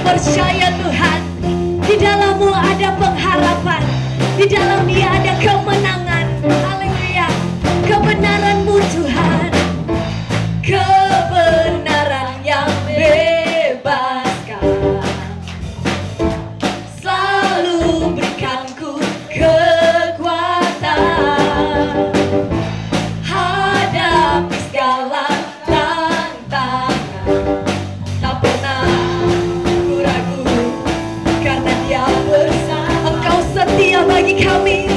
percaya Tuhan, di dalam-Mu ada pengharapan, di dalam Dia ada kemenangan. Haleluya. Kebenaran-Mu Tuhan, kebenaran yang bebaskan, selalu berikanku kekuatan hadapi segala tantangan. Tak pernah ku ragu karena Dia bersama. Engkau setia bagi kami.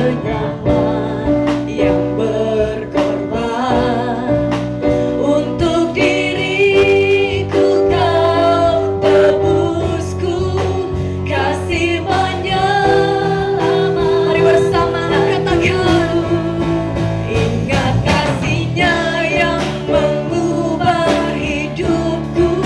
penyelamat yang berkorban. Untuk diriku kau tebusku, kasih menyelamat. Mari bersama katakan, ingat kasihnya yang mengubah hidupku,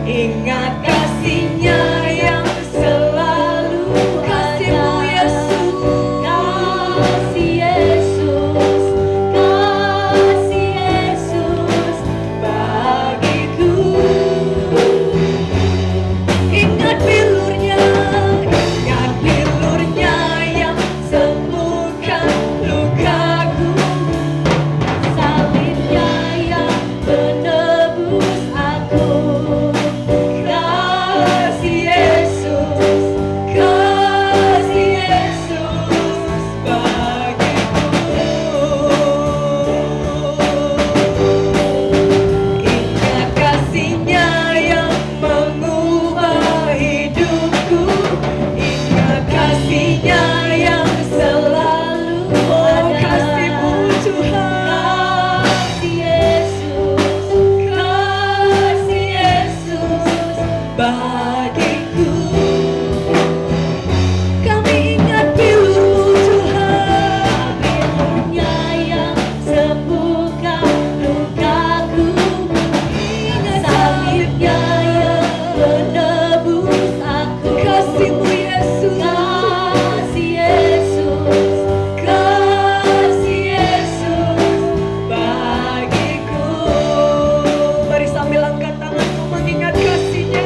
ingat kasihnya yang selalu kasihmu Yesus, kasih Yesus, kasih Yesus bagiku. Ingat bilurnya yang sembuhkan lukaku, salibnya yang menebus aku. Kasih Yesus, kasih Yesus bagiku. Ingat kasihnya yang mengubah hidupku, ingat kasihnya yang selalu ada. Kasihmu Tuhan, kasih Yesus, kasih Yesus bagiku. Kami ingat bilurmu Tuhan, bilurnya yang sembuhkan lukaku, ingat salibnya yang menebus aku. Kasihmu Yesus, kasih Yesus, kasih Yesus bagiku. Mari sambil angkat tanganmu mengingat kasihnya.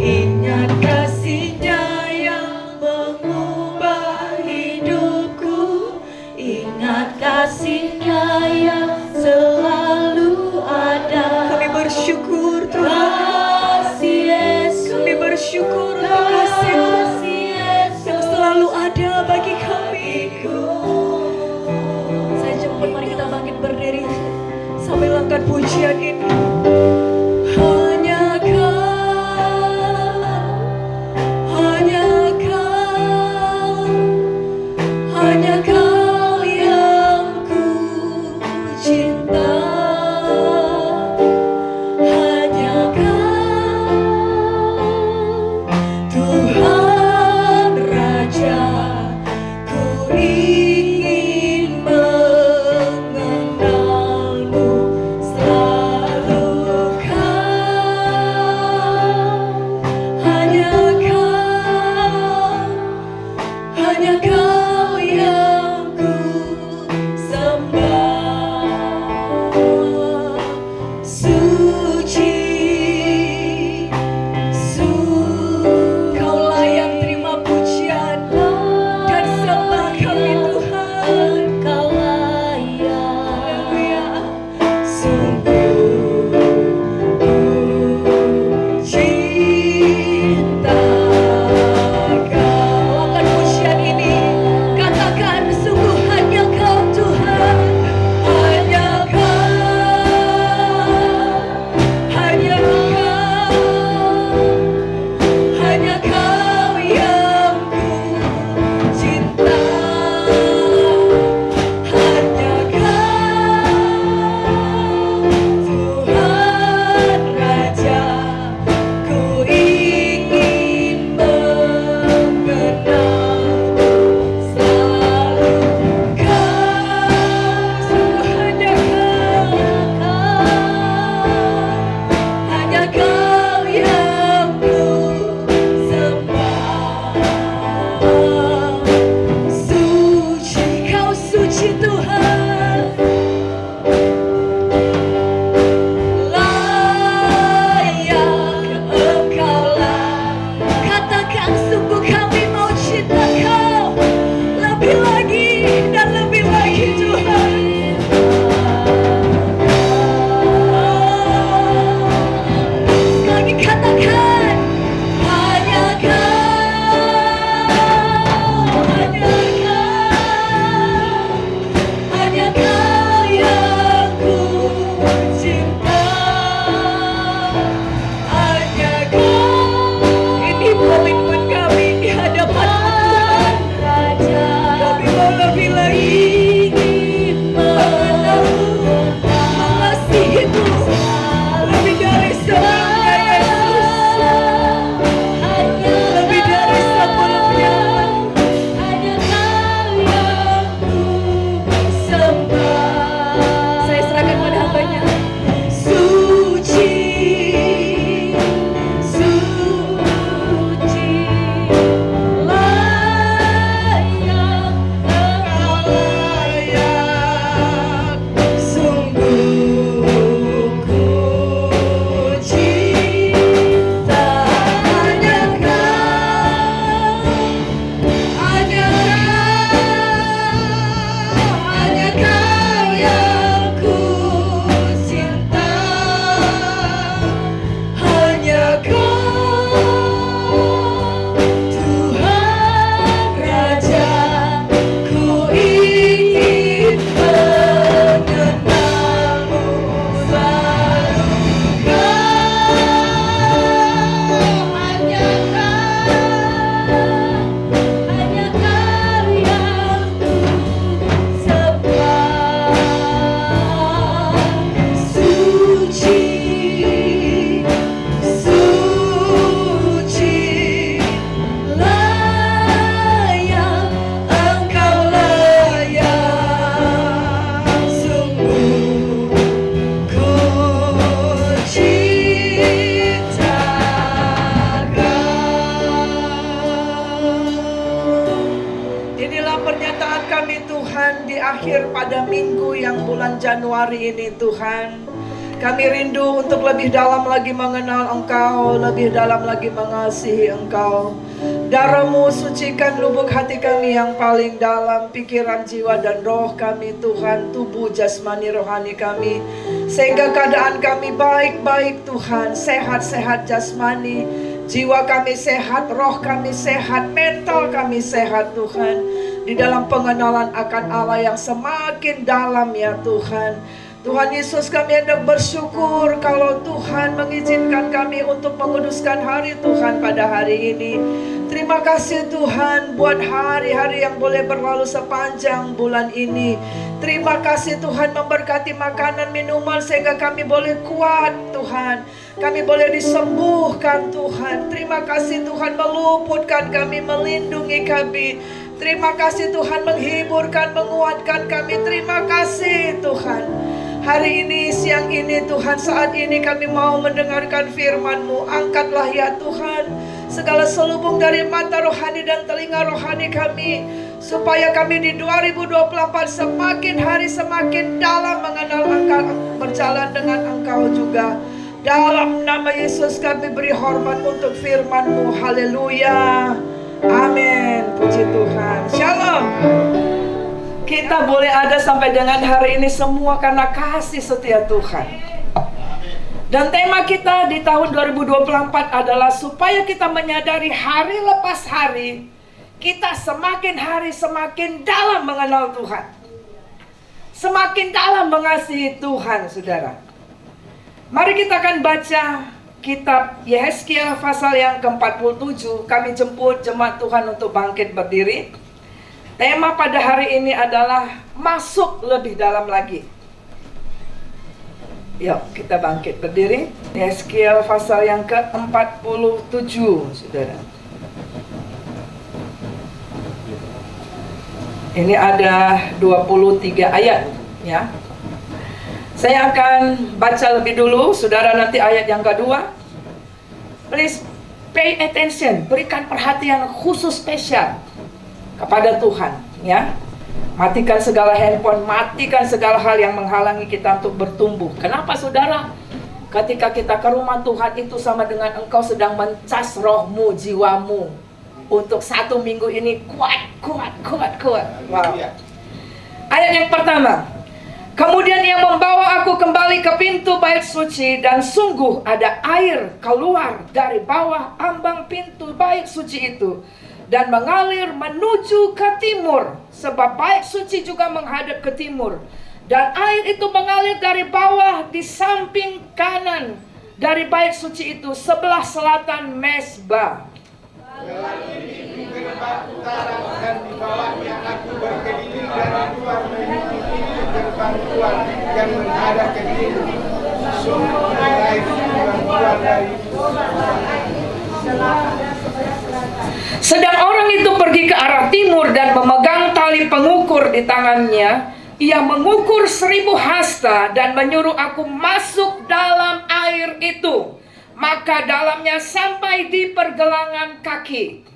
Ingat kasihnya yang mengubah hidupku, ingat kasihnya yang selalu ada. Kami bersyukur Tuhan, kasih Yesus. Kami bersyukur untuk kasih-Mu yang selalu ada bagi kami. Saya jemput, mari kita bangkit berdiri sambil angkat pujian ini. Hanya Kau yang ku keadaan kami Tuhan di akhir pada minggu yang bulan Januari ini Tuhan. Kami rindu untuk lebih dalam lagi mengenal Engkau, lebih dalam lagi mengasihi Engkau. Darah-Mu sucikan lubuk hati kami yang paling dalam, pikiran, jiwa, dan roh kami Tuhan, tubuh, jasmani, rohani kami. Sehingga keadaan kami baik-baik Tuhan, sehat-sehat jasmani, jiwa kami sehat, roh kami sehat, mental kami sehat Tuhan. Di dalam pengenalan akan Allah yang semakin dalam ya Tuhan. Tuhan Yesus, kami hendak bersyukur kalau Tuhan mengizinkan kami untuk menguduskan hari Tuhan pada hari ini. Terima kasih Tuhan buat hari-hari yang boleh berlalu sepanjang bulan ini. Terima kasih Tuhan memberkati makanan minuman sehingga kami boleh kuat Tuhan. Kami boleh disembuhkan Tuhan. Terima kasih Tuhan meluputkan kami, melindungi kami. Terima kasih Tuhan menghiburkan, menguatkan kami. Terima kasih Tuhan. Hari ini, siang ini Tuhan, saat ini kami mau mendengarkan firman-Mu. Angkatlah ya Tuhan segala selubung dari mata rohani dan telinga rohani kami, supaya kami di 2024 semakin hari semakin dalam mengenal Engkau, berjalan dengan Engkau juga. Dalam nama Yesus kami beri hormat untuk firman-Mu. Haleluya. Amin. Puji Tuhan. Shalom. Kita boleh ada sampai dengan hari ini semua karena kasih setia Tuhan. Dan tema kita di tahun 2024 adalah supaya kita menyadari hari lepas hari, kita semakin hari semakin dalam mengenal Tuhan, semakin dalam mengasihi Tuhan, saudara. Mari kita akan baca kitab Yehezkiel pasal yang ke-47. Kami jemput jemaat Tuhan untuk bangkit berdiri. Tema pada hari ini adalah masuk lebih dalam lagi. Yuk kita bangkit berdiri. Yehezkiel pasal yang ke-47, saudara. Ini ada 23 ayat ya. Saya akan baca lebih dulu, saudara, nanti ayat yang kedua. Please pay attention, berikan perhatian khusus spesial kepada Tuhan ya. Matikan segala handphone, matikan segala hal yang menghalangi kita untuk bertumbuh. Kenapa saudara? Ketika kita ke rumah Tuhan itu sama dengan engkau sedang mencas rohmu, jiwamu untuk 1 minggu ini kuat. Wow. Ayat yang pertama. Kemudian ia membawa aku kembali ke pintu bait suci, dan sungguh ada air keluar dari bawah ambang pintu bait suci itu dan mengalir menuju ke timur, sebab bait suci juga menghadap ke timur. Dan air itu mengalir dari bawah di samping kanan dari bait suci itu sebelah selatan mezbah. Gerbang utara dan di bawahnya aku berkeliling dari luar menuju pintu gerbang luar yang menghadap ke timur. Sungguh air keluar dari Sedang orang itu pergi ke arah timur dan memegang tali pengukur di tangannya. Ia mengukur 1000 hasta dan menyuruh aku masuk dalam air itu. Maka dalamnya sampai di pergelangan kaki.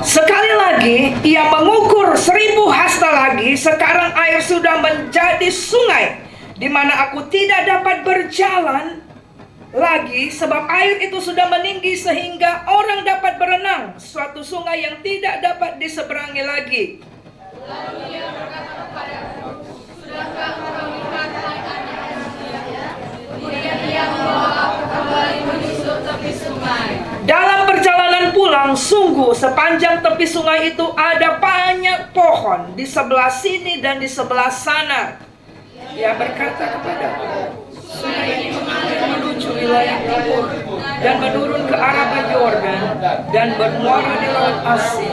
Sekali lagi, ia mengukur 1000 hasta lagi. Sekarang air sudah menjadi sungai, di mana aku tidak dapat berjalan lagi, sebab air itu sudah meninggi sehingga orang dapat berenang. Suatu sungai yang tidak dapat diseberangi lagi. Lalu ia berkata kepadaku, sudahkah engkau lihat anak-anak manusia? Kemudian ia membawa aku kembali menyusur tepi sungai. Dalam perjalanan pulang, sungguh sepanjang tepi sungai itu ada banyak pohon di sebelah sini dan di sebelah sana. Ia berkata kepadaku, sungai ini mengalir menuju wilayah timur dan menurun ke arah Yordan dan bermuara di Laut Asin.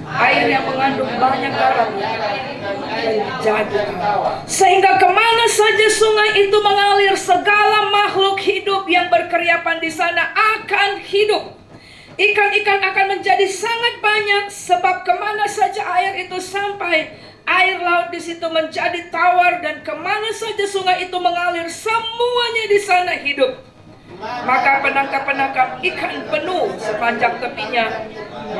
Air yang mengandung banyak garam menjadi, sehingga kemana saja sungai itu mengalir, segala makhluk hidup yang berkeriapan di sana akan hidup. Ikan-ikan akan menjadi sangat banyak, sebab kemana saja air itu sampai, air laut di situ menjadi tawar, dan kemana saja sungai itu mengalir, semuanya di sana hidup. Maka penangkap-penangkap ikan penuh sepanjang tepinya,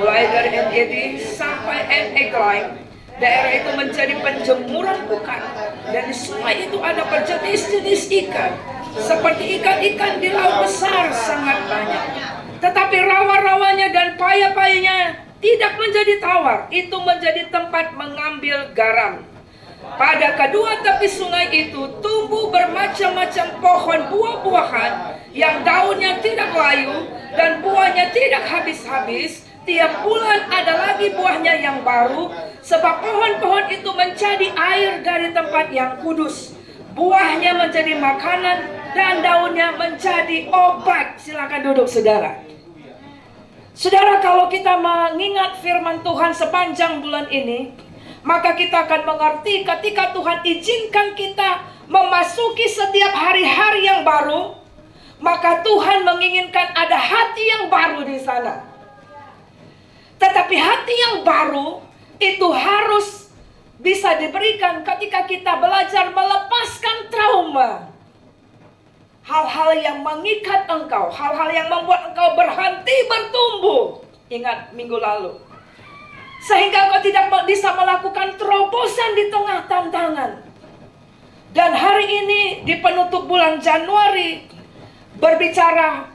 mulai dari En-Gedi sampai En-Eglaim. Daerah itu menjadi penjemuran bukan, dan di sungai itu ada berjenis-jenis ikan, seperti ikan-ikan di laut besar sangat banyak. Tetapi rawa-rawanya dan paya-payanya tidak menjadi tawar, itu menjadi tempat mengambil garam. Pada kedua tepi sungai itu tumbuh bermacam-macam pohon buah-buahan yang daunnya tidak layu dan buahnya tidak habis-habis. Tiap bulan ada lagi buahnya yang baru, sebab pohon-pohon itu menjadi air dari tempat yang kudus. Buahnya menjadi makanan dan daunnya menjadi obat. Silakan duduk, saudara. Saudara, kalau kita mengingat firman Tuhan sepanjang bulan ini, maka kita akan mengerti ketika Tuhan izinkan kita memasuki setiap hari-hari yang baru, maka Tuhan menginginkan ada hati yang baru di sana. Tetapi hati yang baru itu harus bisa diberikan ketika kita belajar melepaskan trauma. Hal-hal yang mengikat engkau, hal-hal yang membuat engkau berhenti bertumbuh. Ingat minggu lalu. Sehingga engkau tidak bisa melakukan terobosan di tengah tantangan. Dan hari ini di penutup bulan Januari berbicara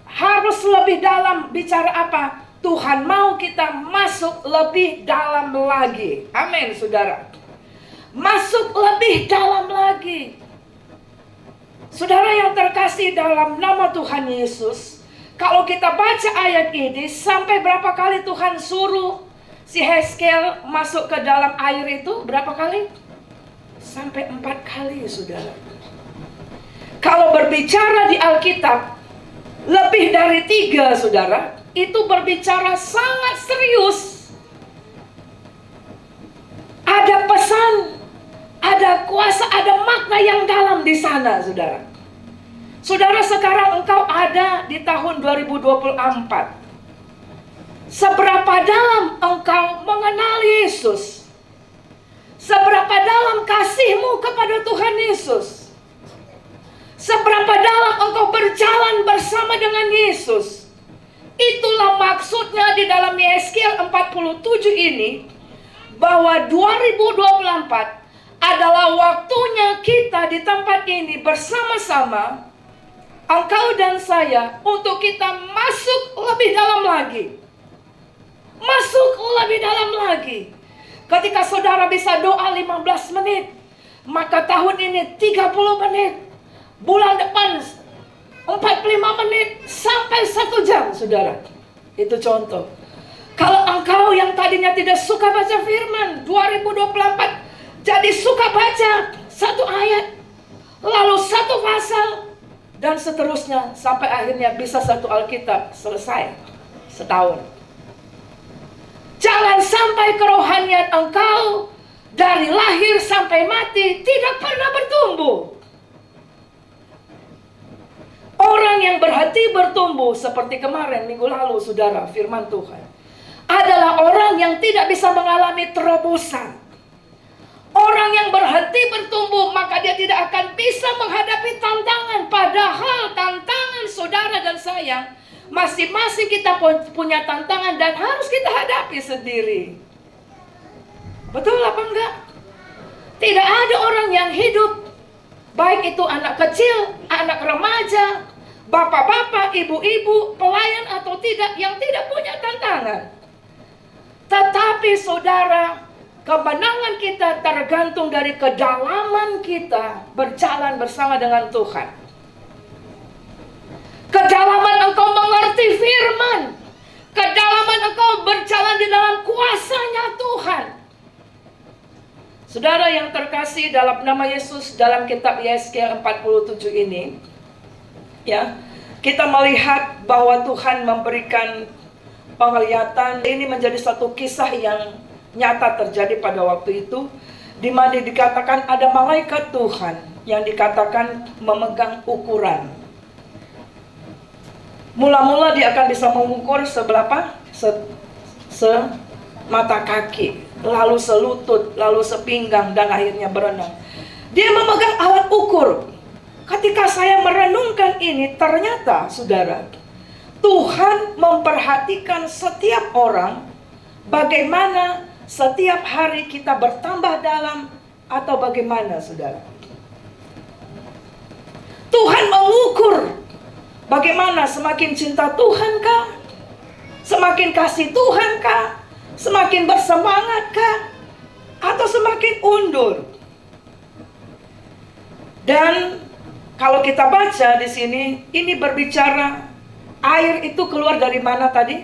harus lebih dalam. Bicara apa? Tuhan mau kita masuk lebih dalam lagi. Amin, saudara. Masuk lebih dalam lagi. Saudara yang terkasih dalam nama Tuhan Yesus, kalau kita baca ayat ini, sampai berapa kali Tuhan suruh si Hezkel masuk ke dalam air itu? Berapa kali? Sampai 4 kali, saudara. Kalau berbicara di Alkitab, lebih dari 3, saudara, itu berbicara sangat serius. Ada pesan, ada kuasa, ada makna yang dalam di sana, saudara. Saudara, sekarang engkau ada di tahun 2024. Seberapa dalam engkau mengenal Yesus? Seberapa dalam kasihmu kepada Tuhan Yesus? Seberapa dalam engkau berjalan bersama dengan Yesus? Itulah maksudnya di dalam Yesaya 47 ini, bahwa 2024 adalah waktunya kita di tempat ini bersama-sama, engkau dan saya, untuk kita masuk lebih dalam lagi. Masuk lebih dalam lagi. Ketika saudara bisa doa 15 menit, maka tahun ini 30 menit, bulan depan 45 menit sampai 1 jam, saudara. Itu contoh. Kalau engkau yang tadinya tidak suka baca firman, 2024 jadi suka baca 1 ayat, lalu 1 pasal, dan seterusnya sampai akhirnya bisa 1 Alkitab selesai setahun. Jangan sampai kerohanian engkau dari lahir sampai mati tidak pernah bertumbuh. Orang yang berhenti bertumbuh seperti kemarin minggu lalu, saudara, firman Tuhan, adalah orang yang tidak bisa mengalami terobosan. Orang yang berhenti bertumbuh, maka dia tidak akan bisa menghadapi tantangan. Padahal tantangan saudara dan saya, masing-masing kita punya tantangan dan harus kita hadapi sendiri. Betul apa enggak? Tidak ada orang yang hidup, baik itu anak kecil, anak remaja, bapak-bapak, ibu-ibu, pelayan atau tidak, yang tidak punya tantangan. Tetapi saudara, kemenangan kita tergantung dari kedalaman kita berjalan bersama dengan Tuhan. Kedalaman engkau mengerti firman, kedalaman engkau berjalan di dalam kuasanya Tuhan. Saudara yang terkasih dalam nama Yesus, dalam kitab Yesaya 47 ini, ya, kita melihat bahwa Tuhan memberikan penglihatan. Ini menjadi satu kisah yang nyata terjadi pada waktu itu, di mana dikatakan ada malaikat Tuhan yang dikatakan memegang ukuran. Mula-mula dia akan bisa mengukur seberapa? Semata kaki, lalu selutut, lalu sepinggang, dan akhirnya berenang. Dia memegang alat ukur. Ketika saya merenungkan ini, ternyata saudara, Tuhan memperhatikan setiap orang, bagaimana setiap hari kita bertambah dalam atau bagaimana saudara. Tuhan mengukur bagaimana semakin cinta Tuhan kah? Semakin kasih Tuhan kah? Semakin bersemangat kah? Atau semakin undur? Dan kalau kita baca di sini, ini berbicara air itu keluar dari mana tadi?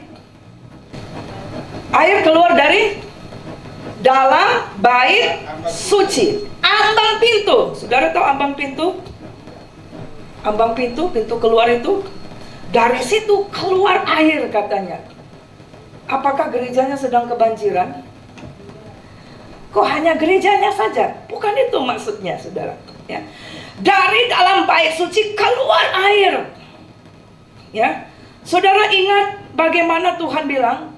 Air keluar dari dalam bait suci. Ambang pintu. Saudara tahu ambang pintu? Ambang pintu, pintu keluar itu. Dari situ keluar air katanya. Apakah gerejanya sedang kebanjiran? Kok hanya gerejanya saja? Bukan itu maksudnya saudara. Ya. Dari dalam bait suci keluar air. Ya. Saudara ingat bagaimana Tuhan bilang,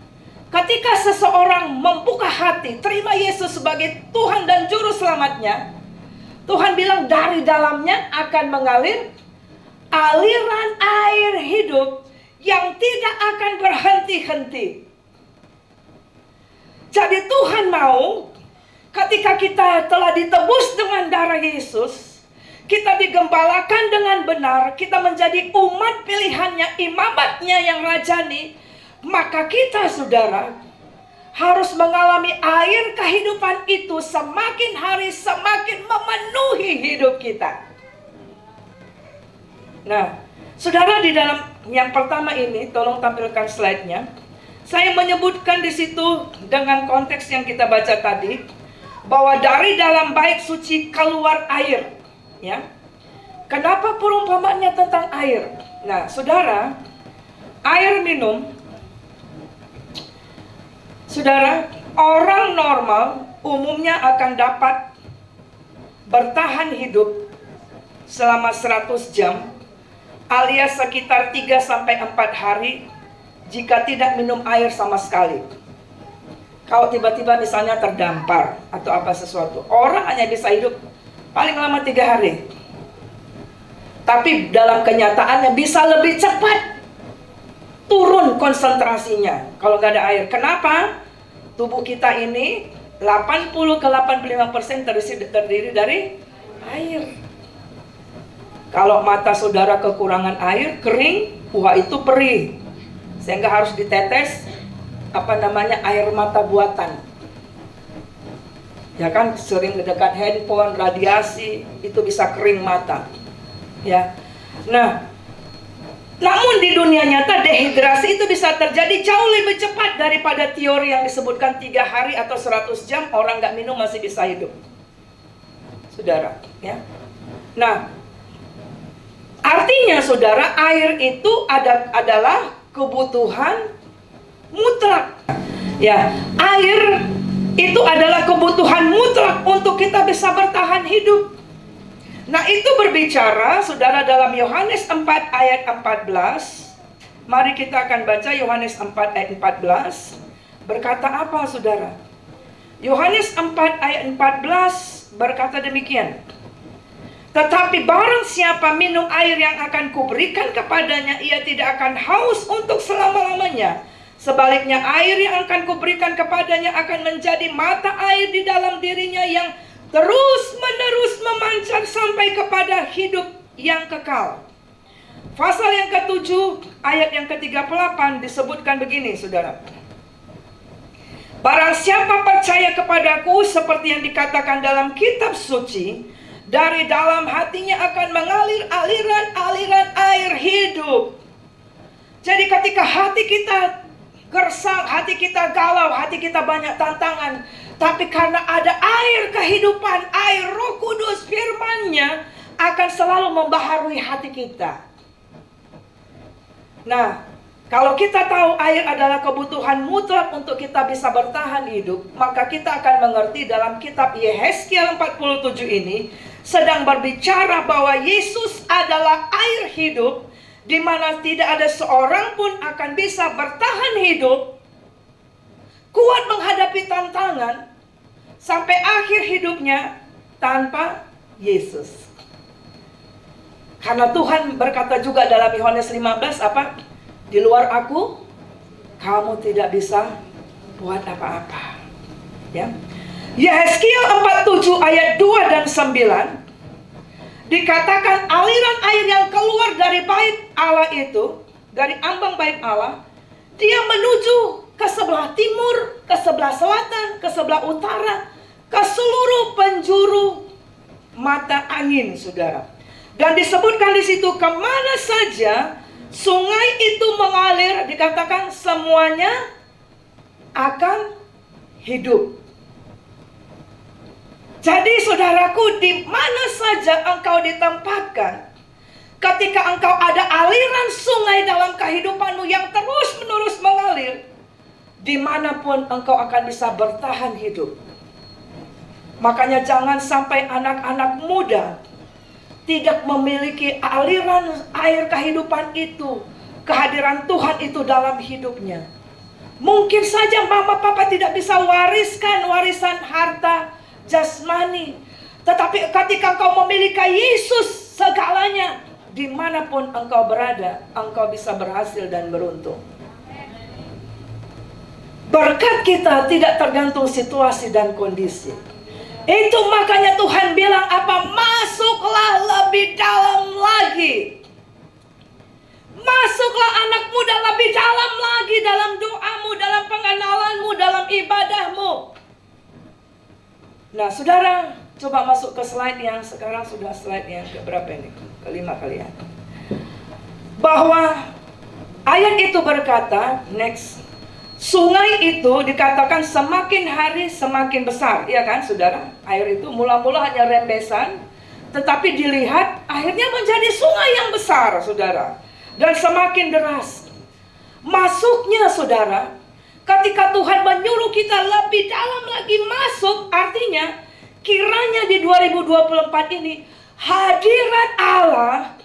ketika seseorang membuka hati, terima Yesus sebagai Tuhan dan Juru Selamatnya, Tuhan bilang dari dalamnya akan mengalir aliran air hidup yang tidak akan berhenti-henti. Jadi Tuhan mau ketika kita telah ditebus dengan darah Yesus, kita digembalakan dengan benar, kita menjadi umat pilihannya, imamatnya yang rajani, maka kita saudara harus mengalami air kehidupan itu semakin hari semakin memenuhi hidup kita. Nah, saudara, di dalam yang pertama ini, tolong tampilkan slide-nya. Saya menyebutkan di situ dengan konteks yang kita baca tadi, bahwa dari dalam bait suci keluar air. Ya, kenapa perumpamaannya tentang air? Nah, saudara, air minum, saudara, orang normal umumnya akan dapat bertahan hidup selama 100 jam, alias sekitar 3-4 hari jika tidak minum air sama sekali. Kalau tiba-tiba misalnya terdampar atau apa sesuatu, orang hanya bisa hidup paling lama 3 hari. Tapi dalam kenyataannya bisa lebih cepat turun konsentrasinya kalau nggak ada air. Kenapa? Tubuh kita ini 80-85% terdiri dari air. Kalau mata saudara kekurangan air, kering, wah itu perih. Sehingga harus ditetes air mata buatan. Ya kan, sering dekat handphone, radiasi, itu bisa kering mata. Ya. Nah, namun di dunia nyata dehidrasi itu bisa terjadi jauh lebih cepat daripada teori yang disebutkan 3 hari atau 100 jam orang nggak minum masih bisa hidup. Saudara, ya. Nah, artinya saudara, air itu adalah kebutuhan mutlak. Ya, air itu adalah kebutuhan mutlak untuk kita bisa bertahan hidup. Nah, itu berbicara saudara dalam Yohanes 4 ayat 14. Mari kita akan baca Yohanes 4 ayat 14. Berkata apa saudara? Yohanes 4 ayat 14 berkata demikian. Tetapi barang siapa minum air yang akan kuberikan kepadanya, ia tidak akan haus untuk selama-lamanya. Sebaliknya air yang akan kuberikan kepadanya akan menjadi mata air di dalam dirinya yang terus-menerus memancar sampai kepada hidup yang kekal. Pasal yang ke-7 ayat yang ke-38 disebutkan begini saudara. Barang siapa percaya kepadaku seperti yang dikatakan dalam kitab suci, dari dalam hatinya akan mengalir aliran-aliran air hidup. Jadi ketika hati kita gersang, hati kita galau, hati kita banyak tantangan, tapi karena ada air kehidupan, air Roh Kudus, firman-Nya akan selalu membaharui hati kita. Nah, kalau kita tahu air adalah kebutuhan mutlak untuk kita bisa bertahan hidup, maka kita akan mengerti dalam kitab Yehezkiel 47 ini sedang berbicara bahwa Yesus adalah air hidup di mana tidak ada seorang pun akan bisa bertahan hidup, kuat menghadapi tantangan sampai akhir hidupnya tanpa Yesus. Karena Tuhan berkata juga dalam Yohanes 15 apa? Di luar aku, kamu tidak bisa buat apa-apa. Ya. Yehezkiel 47 ayat 2 dan 9 dikatakan aliran air yang keluar dari bait Allah itu, dari ambang bait Allah, dia menuju ke sebelah timur, ke sebelah selatan, ke sebelah utara, ke seluruh penjuru mata angin, saudara. Dan disebutkan di situ kemana saja sungai itu mengalir, dikatakan semuanya akan hidup. Jadi saudaraku, di mana saja engkau ditempatkan, ketika engkau ada aliran sungai dalam kehidupanmu yang terus-menerus mengalir, dimanapun engkau akan bisa bertahan hidup. Makanya jangan sampai anak-anak muda tidak memiliki aliran air kehidupan itu, kehadiran Tuhan itu dalam hidupnya. Mungkin saja mama papa tidak bisa wariskan warisan harta jasmani, tetapi ketika engkau memiliki Yesus segalanya, dimanapun engkau berada, engkau bisa berhasil dan beruntung. Berkat kita tidak tergantung situasi dan kondisi. Itu makanya Tuhan bilang apa? Masuklah lebih dalam lagi. Masuklah anak muda lebih dalam lagi dalam doamu, dalam pengenalanmu, dalam ibadahmu. Nah, saudara, coba masuk ke slide yang sekarang sudah slide yang keberapa ini? Kelima kali ya. Bahwa ayat itu berkata, next, sungai itu dikatakan semakin hari semakin besar, ya kan, saudara? Air itu mula-mula hanya rembesan, tetapi dilihat akhirnya menjadi sungai yang besar, saudara, dan semakin deras. Masuknya, saudara, ketika Tuhan menyuruh kita lebih dalam lagi masuk, artinya kiranya di 2024 ini hadirat Allah,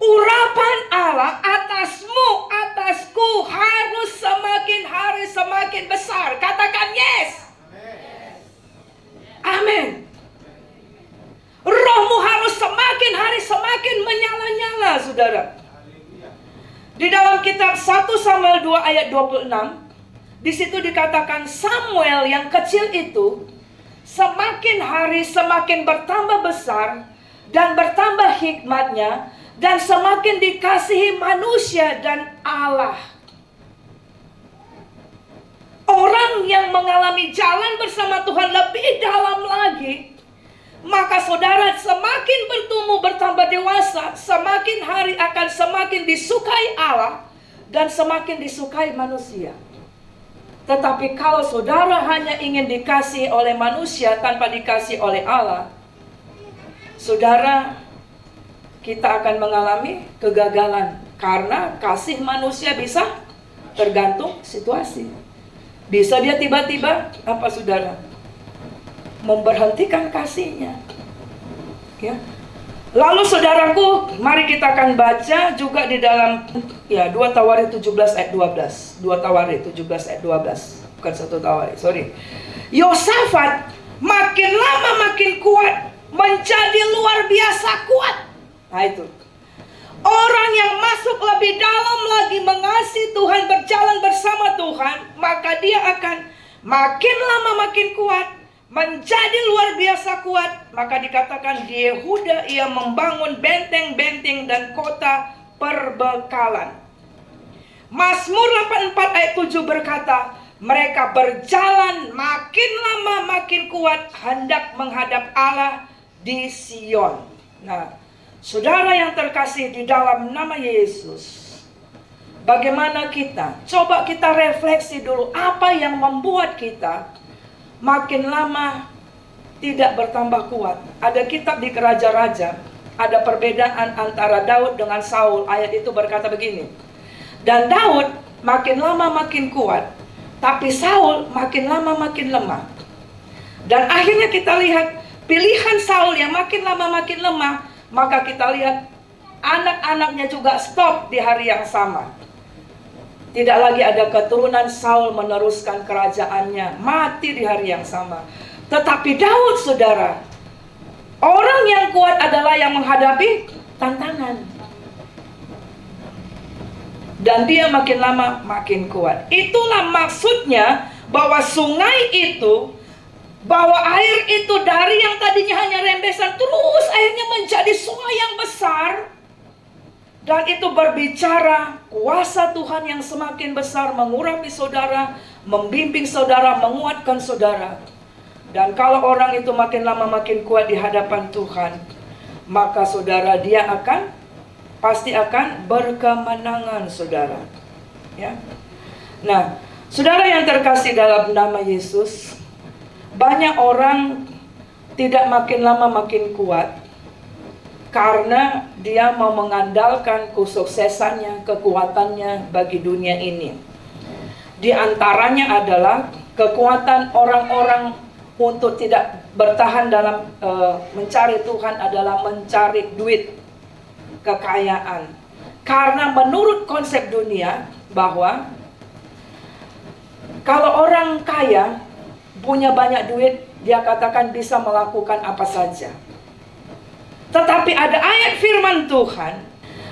urapan Allah atasmu, atasku harus semakin hari semakin besar. Katakan yes. Amin. Rohmu harus semakin hari semakin menyala-nyala, saudara. Di dalam kitab 1 Samuel 2 ayat 26, di situ dikatakan Samuel yang kecil itu semakin hari semakin bertambah besar dan bertambah hikmatnya, dan semakin dikasihi manusia dan Allah. Orang yang mengalami jalan bersama Tuhan lebih dalam lagi, maka saudara semakin bertumbuh bertambah dewasa, semakin hari akan semakin disukai Allah dan semakin disukai manusia. Tetapi kalau saudara hanya ingin dikasih oleh manusia tanpa dikasih oleh Allah, saudara, kita akan mengalami kegagalan. Karena kasih manusia bisa tergantung situasi. Bisa dia tiba-tiba, apa saudara, memberhentikan kasihnya. Ya. Lalu saudaraku, mari kita akan baca juga di dalam 2 Tawarik 17 ayat 12. 2 Tawarik 17 ayat 12. Bukan 1 Tawarik, sorry. Yosafat makin lama makin kuat, menjadi luar biasa kuat. Nah itu. Orang yang masuk lebih dalam lagi mengasihi Tuhan, berjalan bersama Tuhan, maka dia akan makin lama makin kuat, menjadi luar biasa kuat. Maka dikatakan di Yehuda ia membangun benteng-benteng dan kota perbekalan. Mazmur 84 ayat 7 berkata, mereka berjalan makin lama makin kuat, hendak menghadap Allah di Sion. Nah, saudara yang terkasih di dalam nama Yesus, bagaimana kita? Coba kita refleksi dulu, apa yang membuat kita makin lama tidak bertambah kuat. Ada kitab di Raja-Raja, ada perbedaan antara Daud dengan Saul. Ayat itu berkata begini, dan Daud makin lama makin kuat, tapi Saul makin lama makin lemah. Dan akhirnya kita lihat pilihan Saul yang makin lama makin lemah. Maka kita lihat anak-anaknya juga stop di hari yang sama. Tidak lagi ada keturunan Saul meneruskan kerajaannya, mati di hari yang sama. Tetapi Daud, saudara, orang yang kuat adalah yang menghadapi tantangan. Dan dia makin lama makin kuat. Itulah maksudnya bahwa sungai itu, bahwa air itu dari yang tadinya hanya rembesan, terus akhirnya menjadi sungai yang besar. Dan itu berbicara kuasa Tuhan yang semakin besar mengurapi saudara, membimbing saudara, menguatkan saudara. Dan kalau orang itu makin lama makin kuat di hadapan Tuhan, maka saudara, dia pasti akan berkemenangan, saudara. Ya. Nah, saudara yang terkasih dalam nama Yesus, banyak orang tidak makin lama makin kuat karena dia mau mengandalkan kesuksesannya, kekuatannya bagi dunia ini. Di antaranya adalah kekuatan orang-orang untuk tidak bertahan dalam mencari Tuhan adalah mencari duit, kekayaan. Karena menurut konsep dunia bahwa kalau orang kaya punya banyak duit, dia katakan bisa melakukan apa saja. Tetapi ada ayat firman Tuhan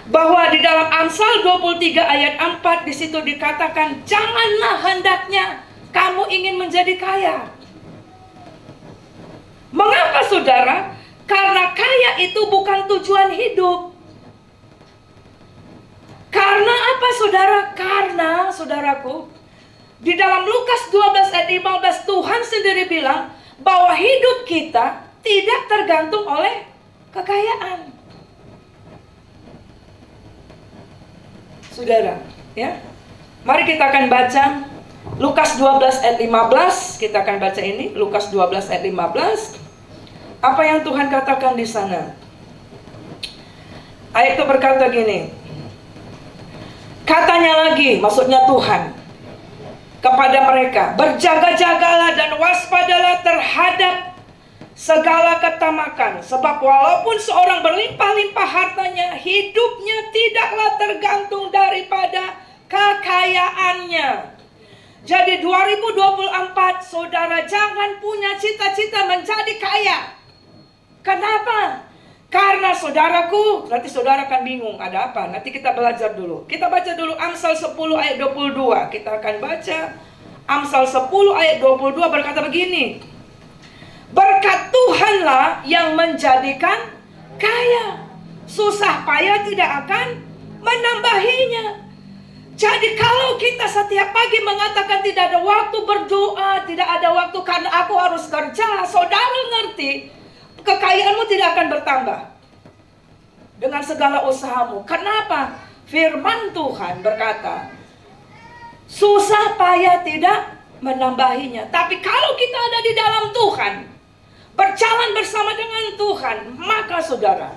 bahwa di dalam Amsal 23 ayat 4 di situ dikatakan, janganlah hendaknya kamu ingin menjadi kaya. Mengapa, saudara? Karena kaya itu bukan tujuan hidup. Karena apa, saudara? Karena, saudaraku, di dalam Lukas 12 ayat 15 Tuhan sendiri bilang bahwa hidup kita tidak tergantung oleh kekayaan. Saudara, ya. Mari kita akan baca Lukas 12 ayat 15. Kita akan baca ini, Lukas 12 ayat 15. Apa yang Tuhan katakan di sana? Ayat itu berkata gini. Katanya lagi, maksudnya Tuhan kepada mereka, berjaga-jagalah dan waspadalah terhadap segala ketamakan, sebab walaupun seorang berlimpah-limpah hartanya, hidupnya tidaklah tergantung daripada kekayaannya. Jadi 2024, saudara jangan punya cita-cita menjadi kaya. Kenapa? Karena saudaraku, nanti saudara akan bingung ada apa. Nanti kita belajar dulu. Kita baca dulu Amsal 10 ayat 22. Kita akan baca Amsal 10 ayat 22 berkata begini. Berkat Tuhanlah yang menjadikan kaya, susah payah tidak akan menambahinya. Jadi kalau kita setiap pagi mengatakan tidak ada waktu berdoa, tidak ada waktu karena aku harus kerja, saudara ngerti, kekayaanmu tidak akan bertambah dengan segala usahamu. Kenapa? Firman Tuhan berkata, susah payah tidak menambahinya. Tapi kalau kita ada di dalam Tuhan, berjalan bersama dengan Tuhan, maka saudara,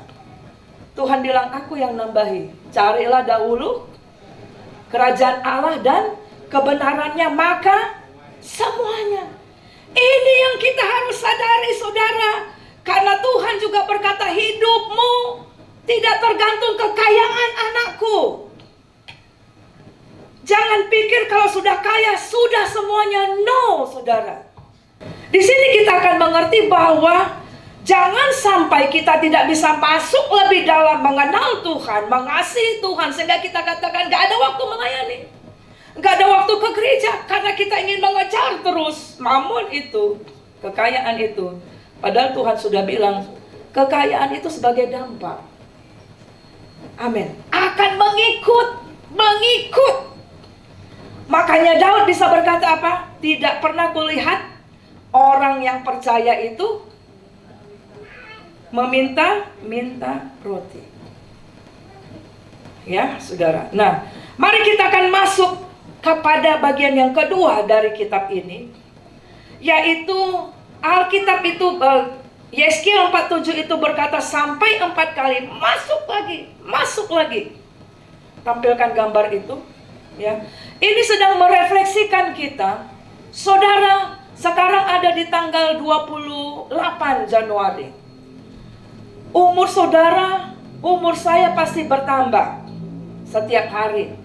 Tuhan bilang, aku yang nambahi. Carilah dahulu kerajaan Allah dan kebenarannya, maka semuanya. Ini yang kita harus sadari, saudara. Karena Tuhan juga berkata, hidupmu tidak tergantung kekayaan anakku. Jangan pikir kalau sudah kaya, sudah semuanya. No, saudara. Di sini kita akan mengerti bahwa jangan sampai kita tidak bisa masuk lebih dalam mengenal Tuhan, mengasihi Tuhan, sehingga kita katakan gak ada waktu melayani, gak ada waktu ke gereja, karena kita ingin mengejar terus mamon itu, kekayaan itu. Padahal Tuhan sudah bilang, kekayaan itu sebagai dampak. Amin. Akan mengikut. Makanya Daud bisa berkata apa? Tidak pernah kulihat orang yang percaya itu meminta roti. Ya, saudara. Nah, mari kita akan masuk kepada bagian yang kedua dari kitab ini, yaitu Alkitab itu, Yeskiel 47 itu berkata sampai 4 kali, masuk lagi. Tampilkan gambar itu, ya. Ini sedang merefleksikan kita, saudara, sekarang ada di tanggal 28 Januari. Umur saudara Umur saya pasti bertambah setiap hari.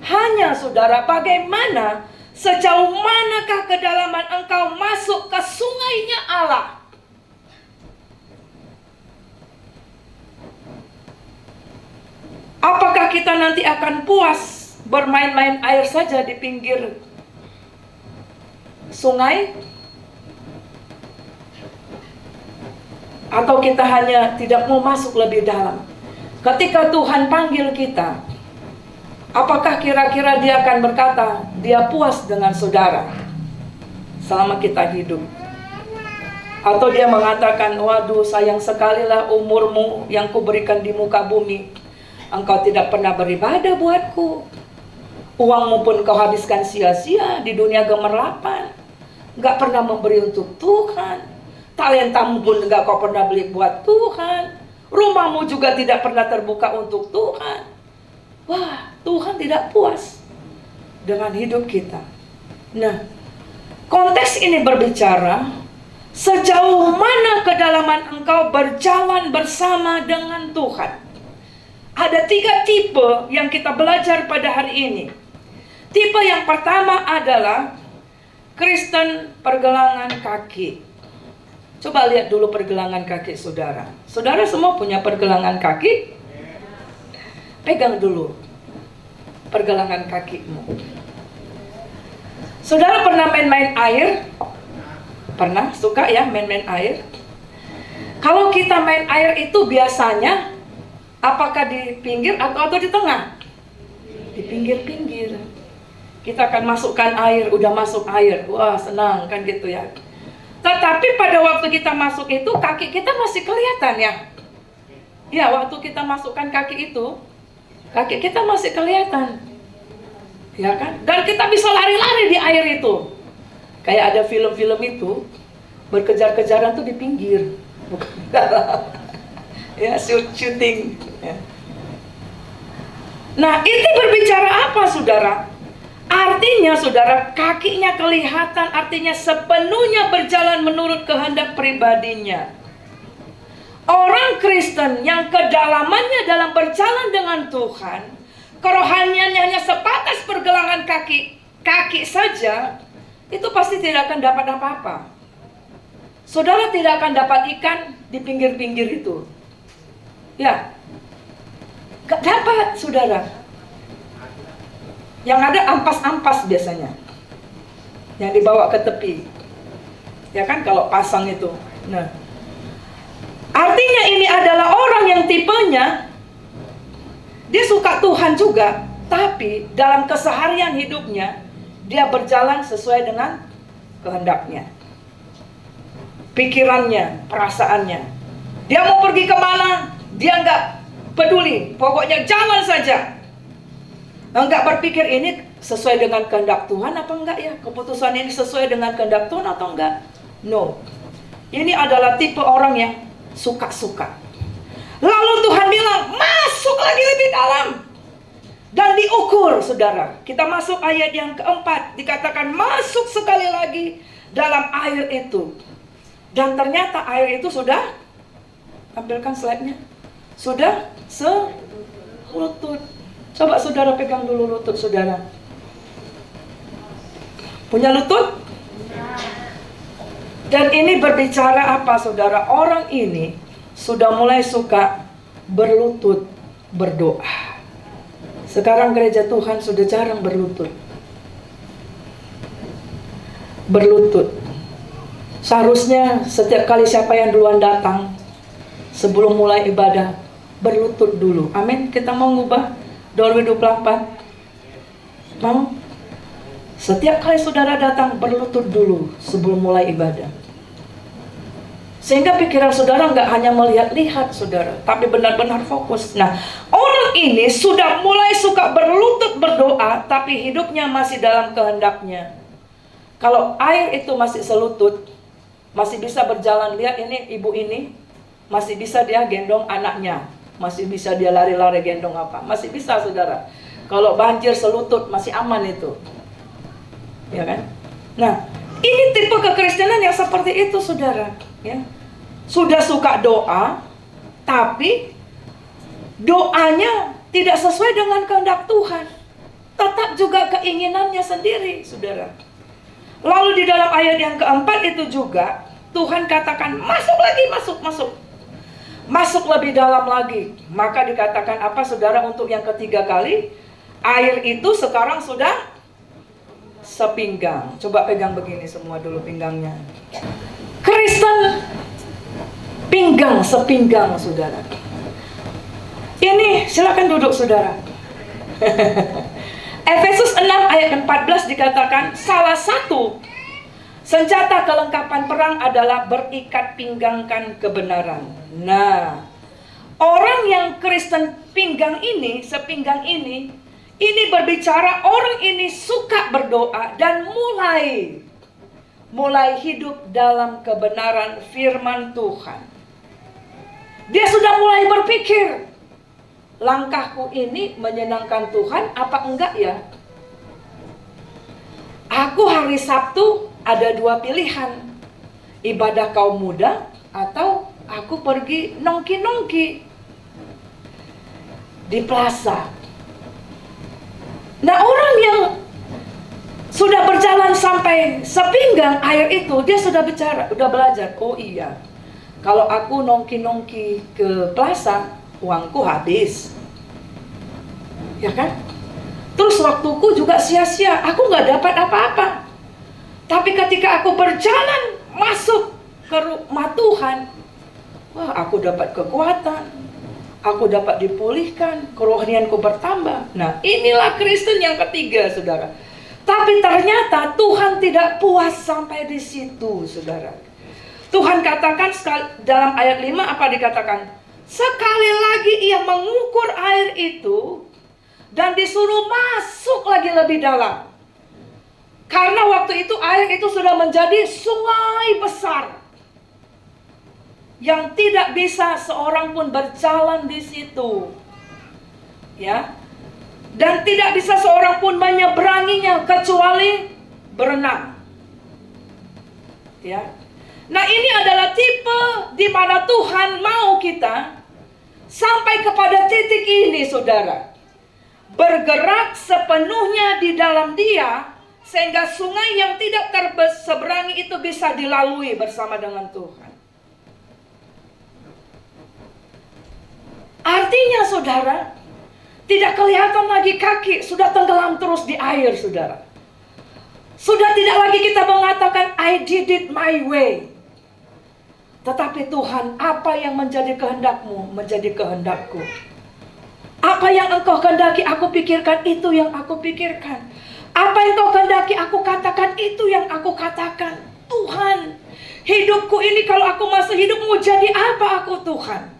Hanya saudara, bagaimana, sejauh manakah kedalaman engkau masuk ke sungainya Allah? Apakah kita nanti akan puas bermain-main air saja di pinggir sungai? Atau kita hanya tidak mau masuk lebih dalam? Ketika Tuhan panggil kita, apakah kira-kira Dia akan berkata, Dia puas dengan saudara selama kita hidup? Atau Dia mengatakan, waduh sayang sekali lah umurmu yang kuberikan di muka bumi. Engkau tidak pernah beribadah buatku. Uangmu pun kau habiskan sia-sia di dunia gemerlapan. Gak pernah memberi untuk Tuhan. Talentamu pun gak kau pernah beli buat Tuhan. Rumahmu juga tidak pernah terbuka untuk Tuhan. Wah, Tuhan tidak puas dengan hidup kita. Nah, konteks ini berbicara sejauh mana kedalaman engkau berjalan bersama dengan Tuhan. Ada 3 tipe yang kita belajar pada hari ini. Tipe yang pertama adalah Kristen pergelangan kaki. Coba lihat dulu pergelangan kaki saudara. Saudara semua punya pergelangan kaki? Pegang dulu pergelangan kakimu. Saudara pernah main-main air? Pernah? Suka ya main-main air? Kalau kita main air itu biasanya apakah di pinggir atau di tengah? Di pinggir-pinggir. Kita akan masukkan air, udah masuk air. Wah, senang kan gitu ya. Tetapi pada waktu kita masuk itu kaki kita masih kelihatan ya. Ya, waktu kita masukkan kaki itu, kaki kita masih kelihatan. Ya kan? Dan kita bisa lari-lari di air itu. Kayak ada film-film itu, berkejar-kejaran tuh di pinggir. Bukan dalam. Ya, shooting. Ya. Nah, itu berbicara apa saudara? Artinya saudara, kakinya kelihatan, artinya sepenuhnya berjalan menurut kehendak pribadinya. Orang Kristen yang kedalamannya dalam berjalan dengan Tuhan, kerohaniannya hanya sebatas pergelangan kaki saja, itu pasti tidak akan dapat apa-apa. Saudara tidak akan dapat ikan di pinggir-pinggir itu. Ya, gak dapat saudara. Yang ada ampas-ampas biasanya, yang dibawa ke tepi. Ya kan kalau pasang itu. Nah, artinya ini adalah orang yang tipenya dia suka Tuhan juga, tapi dalam keseharian hidupnya dia berjalan sesuai dengan kehendaknya, pikirannya, perasaannya. Dia mau pergi kemana, dia nggak peduli, pokoknya jalan saja. Enggak berpikir ini sesuai dengan kehendak Tuhan apa enggak ya? Keputusan ini sesuai dengan kehendak Tuhan atau enggak? No. Ini adalah tipe orang yang suka-suka. Lalu Tuhan bilang, masuk lagi lebih dalam. Dan diukur, saudara. Kita masuk ayat yang keempat. Dikatakan masuk sekali lagi dalam air itu. Dan ternyata air itu sudah, tampilkan slide-nya, sudah selutut. Coba saudara pegang dulu lutut saudara. Punya lutut? Dan ini berbicara apa saudara? Orang ini sudah mulai suka berlutut berdoa. Sekarang gereja Tuhan sudah jarang berlutut. Berlutut. Seharusnya setiap kali siapa yang duluan datang sebelum mulai ibadah, berlutut dulu. Amin. Kita mau ngubah 2024. Mau? Setiap kali saudara datang berlutut dulu sebelum mulai ibadah. Sehingga pikiran saudara nggak hanya melihat-lihat saudara, tapi benar-benar fokus. Nah, orang ini sudah mulai suka berlutut berdoa, tapi hidupnya masih dalam kehendaknya. Kalau air itu masih selutut, masih bisa berjalan. Lihat ini, ibu ini masih bisa dia gendong anaknya. Masih bisa dia lari-lari gendong apa. Masih bisa saudara. Kalau banjir selutut masih aman itu. Ya kan? Nah, ini tipe kekristenan yang seperti itu saudara. Ya. Sudah suka doa, tapi doanya tidak sesuai dengan kehendak Tuhan, tetap juga keinginannya sendiri, saudara. Lalu di dalam ayat yang keempat itu juga Tuhan katakan masuk lagi, masuk lebih dalam lagi. Maka dikatakan apa, saudara, untuk yang ketiga kali? Air itu sekarang sudah sepinggang. Coba pegang begini semua dulu pinggangnya. Kristen pinggang sepinggang, saudara. Ini silakan duduk, saudara. Efesus 6 ayat 14 dikatakan salah satu senjata kelengkapan perang adalah berikat pinggangkan kebenaran. Nah, orang yang Kristen pinggang ini, sepinggang ini berbicara orang ini suka berdoa dan mulai hidup dalam kebenaran firman Tuhan. Dia sudah mulai berpikir, langkahku ini menyenangkan Tuhan apa enggak ya? Aku hari Sabtu ada dua pilihan, ibadah kaum muda atau aku pergi nongki-nongki di plaza. Nah, orang yang sudah berjalan sampai sepinggang air itu, dia sudah belajar, oh iya, kalau aku nongki-nongki ke plaza, uangku habis, ya kan? Terus waktuku juga sia-sia, aku nggak dapat apa-apa. Tapi ketika aku berjalan masuk ke rumah Tuhan, wah, aku dapat kekuatan, aku dapat dipulihkan, kerohanianku bertambah. Nah, inilah Kristen yang ketiga, saudara. Tapi ternyata Tuhan tidak puas sampai di situ, saudara. Tuhan katakan dalam ayat 5 apa dikatakan? Sekali lagi ia mengukur air itu dan disuruh masuk lagi lebih dalam. Karena waktu itu air itu sudah menjadi sungai besar yang tidak bisa seorang pun berjalan di situ. Ya. Dan tidak bisa seorang pun menyeberanginya kecuali berenang. Ya. Nah, ini adalah tipe di mana Tuhan mau kita sampai kepada titik ini, saudara. Bergerak sepenuhnya di dalam Dia, sehingga sungai yang tidak terseberangi itu bisa dilalui bersama dengan Tuhan. Artinya, saudara, tidak kelihatan lagi kaki, sudah tenggelam terus di air, saudara. Sudah tidak lagi kita mengatakan, I did it my way. Tetapi Tuhan, apa yang menjadi kehendak-Mu menjadi kehendak-Ku. Apa yang Engkau kehendaki aku pikirkan, itu yang aku pikirkan. Apa yang Engkau kehendaki aku katakan, itu yang aku katakan. Tuhan, hidupku ini kalau aku masih hidup mau jadi apa aku, Tuhan?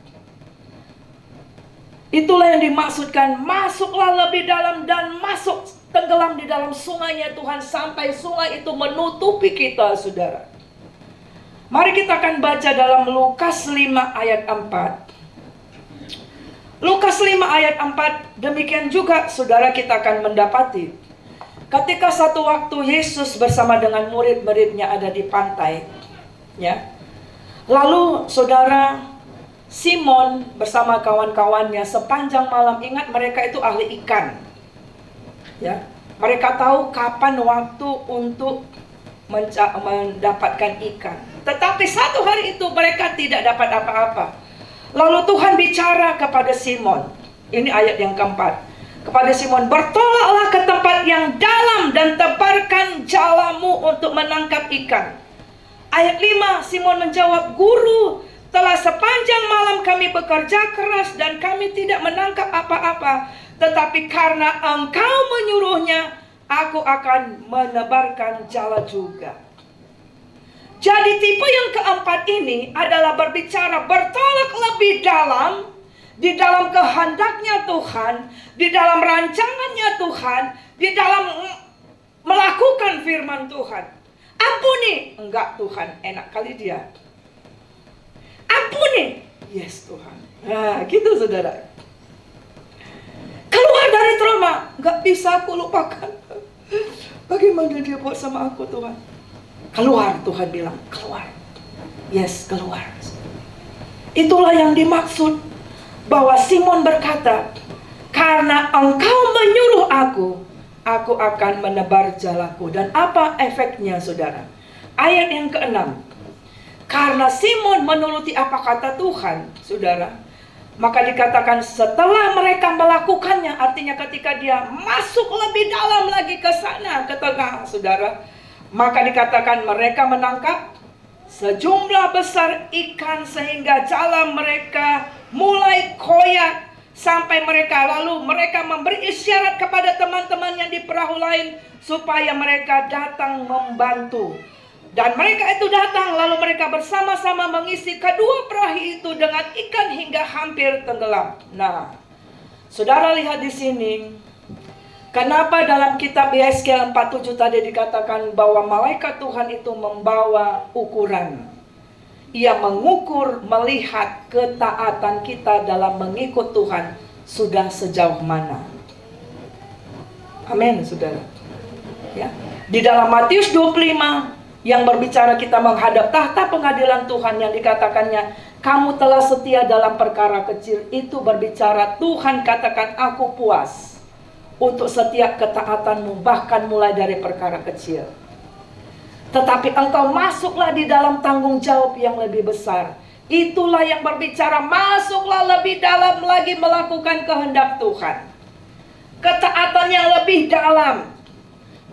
Itulah yang dimaksudkan, masuklah lebih dalam dan masuk tenggelam di dalam sungainya Tuhan sampai sungai itu menutupi kita, saudara. Mari kita akan baca dalam Lukas 5 ayat 4. Lukas 5 ayat 4, demikian juga saudara kita akan mendapati ketika satu waktu Yesus bersama dengan murid-muridnya ada di pantai, ya. Lalu saudara Simon bersama kawan-kawannya sepanjang malam, ingat mereka itu ahli ikan, ya. Mereka tahu kapan waktu untuk mendapatkan ikan. Tetapi satu hari itu mereka tidak dapat apa-apa. Lalu Tuhan bicara kepada Simon. Ini ayat yang keempat. Kepada Simon, bertolaklah ke tempat yang dalam dan tebarkan jalamu untuk menangkap ikan. Ayat 5, Simon menjawab, Guru, telah sepanjang malam kami bekerja keras dan kami tidak menangkap apa-apa. Tetapi karena Engkau menyuruhnya, aku akan menebarkan jala juga. Jadi tipe yang keempat ini adalah berbicara bertolak lebih dalam, di dalam kehendaknya Tuhan, di dalam rancangannya Tuhan, di dalam melakukan firman Tuhan. Ampuni, enggak Tuhan, enak kali dia. Ampuni, yes Tuhan. Nah, gitu saudara. Keluar dari trauma, enggak bisa aku lupakan. Bagaimana dia buat sama aku, Tuhan? Keluar, Tuhan bilang, keluar. Yes, keluar. Itulah yang dimaksud bahwa Simon berkata, karena engkau menyuruh aku akan menebar jalaku. Dan apa efeknya, saudara? Ayat yang ke-6. Karena Simon menuruti apa kata Tuhan, saudara, maka dikatakan setelah mereka melakukannya, artinya ketika dia masuk lebih dalam lagi ke sana, ke tengah, saudara, maka dikatakan mereka menangkap sejumlah besar ikan sehingga jala mereka mulai koyak sampai lalu mereka memberi isyarat kepada teman-teman yang di perahu lain supaya mereka datang membantu. Dan mereka itu datang, lalu mereka bersama-sama mengisi kedua perahu itu dengan ikan hingga hampir tenggelam. Nah, saudara lihat di sini, kenapa dalam kitab Yeskiel 47 tadi dikatakan bahwa malaikat Tuhan itu membawa ukuran. Ia mengukur, melihat ketaatan kita dalam mengikut Tuhan sudah sejauh mana. Amin, saudara. Ya. Di dalam Matius 25 yang berbicara kita menghadap tahta pengadilan Tuhan, yang dikatakannya kamu telah setia dalam perkara kecil, itu berbicara Tuhan katakan aku puas untuk setiap ketaatanmu, bahkan mulai dari perkara kecil. Tetapi engkau masuklah di dalam tanggung jawab yang lebih besar. Itulah yang berbicara masuklah lebih dalam lagi melakukan kehendak Tuhan. Ketaatan yang lebih dalam,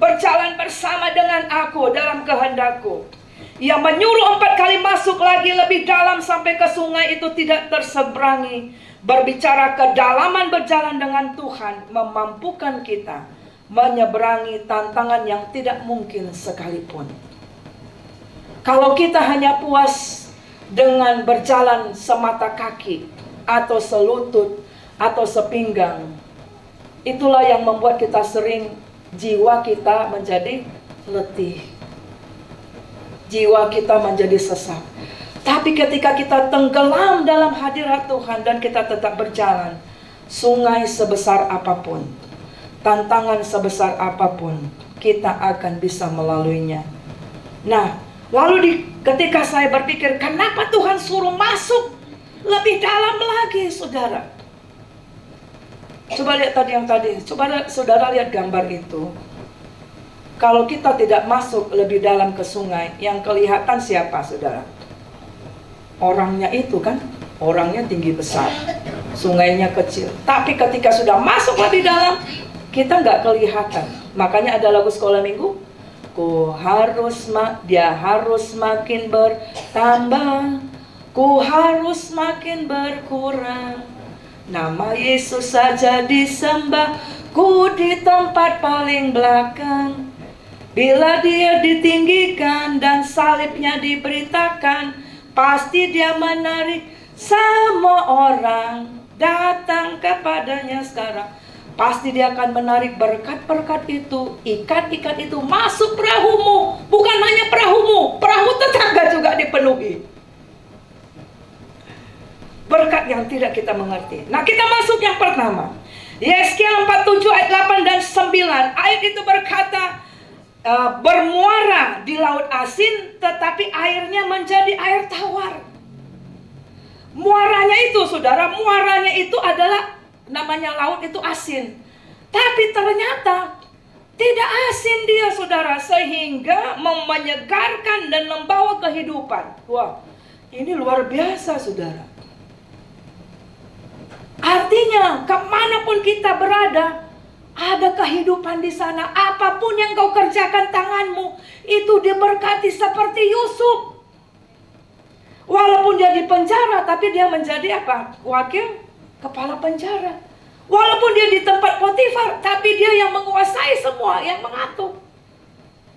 berjalan bersama dengan aku dalam kehendakku. Yang menyuruh 4 kali masuk lagi lebih dalam sampai ke sungai itu tidak terseberangi. Berbicara kedalaman berjalan dengan Tuhan memampukan kita menyeberangi tantangan yang tidak mungkin sekalipun. Kalau kita hanya puas dengan berjalan semata kaki atau selutut atau sepinggang, itulah yang membuat kita sering jiwa kita menjadi letih, jiwa kita menjadi sesak. Tapi ketika kita tenggelam dalam hadirat Tuhan dan kita tetap berjalan, sungai sebesar apapun, tantangan sebesar apapun, kita akan bisa melaluinya. Nah, lalu ketika saya berpikir, kenapa Tuhan suruh masuk lebih dalam lagi, saudara? Coba lihat tadi yang tadi. Coba saudara lihat gambar itu. Kalau kita tidak masuk lebih dalam ke sungai, yang kelihatan siapa, saudara? Orangnya itu kan, orangnya tinggi besar, sungainya kecil. Tapi ketika sudah masuk lebih dalam, kita nggak kelihatan. Makanya ada lagu sekolah minggu, dia harus makin bertambah, ku harus makin berkurang. Nama Yesus saja disembah, ku di tempat paling belakang. Bila dia ditinggikan dan salibnya diberitakan, pasti dia menarik semua orang datang kepadanya sekarang. Pasti dia akan menarik berkat-berkat itu, ikan-ikan itu masuk perahumu. Bukan hanya perahumu, perahu tetangga juga dipenuhi. Berkat yang tidak kita mengerti. Nah, kita masuk yang pertama. Yeskiel 47 ayat 8 dan 9. Ayat itu berkata, bermuara di laut asin, tetapi airnya menjadi air tawar. Muaranya itu, saudara, muaranya itu adalah, namanya laut itu asin. Tapi ternyata tidak asin dia, saudara, sehingga menyegarkan dan membawa kehidupan. Wah, ini luar biasa, saudara. Artinya, kemanapun kita berada, ada kehidupan di sana. Apapun yang kau kerjakan tanganmu, itu diberkati seperti Yusuf. Walaupun dia di penjara, tapi dia menjadi apa? Wakil kepala penjara. Walaupun dia di tempat Potifar, tapi dia yang menguasai semua, yang mengatur.